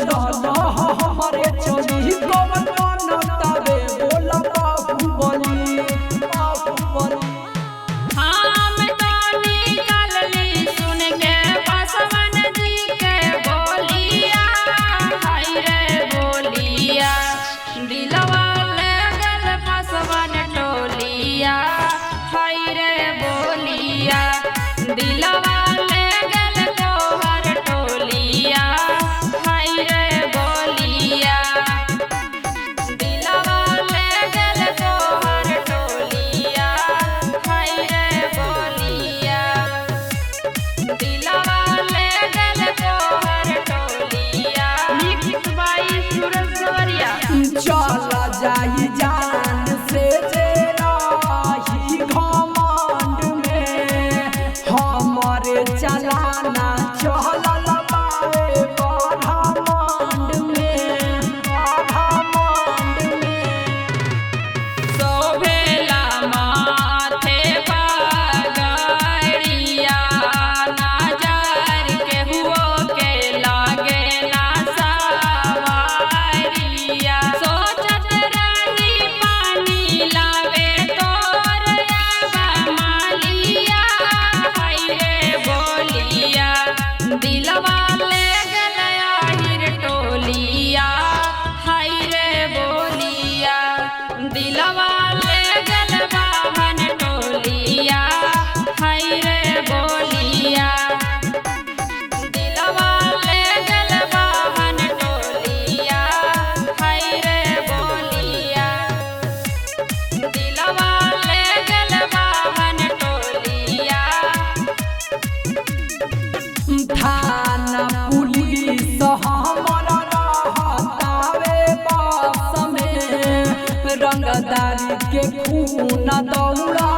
चलो हमारे चली कौन तबे बोला बाहुबली बाहुबली। हाँ मैं तो निकाल ली सुन के पासवान जी के बोलिया, हाय रे बोलिया दिलवा ले गल पासवान टोलिया, हाय रे बोलिया दिलवा ले गल तोहर टोलिया, हाय रे बोलिया दिलवा ले गल तोहर टोलिया, हाय रे बोलिया दिलवा ले गल तोहर टोलिया। लिखित बाई सूरज सवरिया। चला जाई जान से तेरा ही घमंड में हमारे चलाना चलल बाए ब्रह्मांड में ब्रह्मांड में। शोभेला माथे पगड़िया नजर केहुओ के लागे ना सवारिया, सोचत रही पानी लावे तोर मालिया, हाय रे बोलिया दिलवा ले गल आहिर टोलिया, हाय रे बोलिया दिलवा ले गल बाहन टोलिया, हाय रे बोलिया दिलवा ले गल बाहन टोलिया, हाय रे बोलिया दिलवा ले गल बाहन टोलिया। थाना पुलिस हमारा रहतावे बस में रंगदारी के खून दौड़ा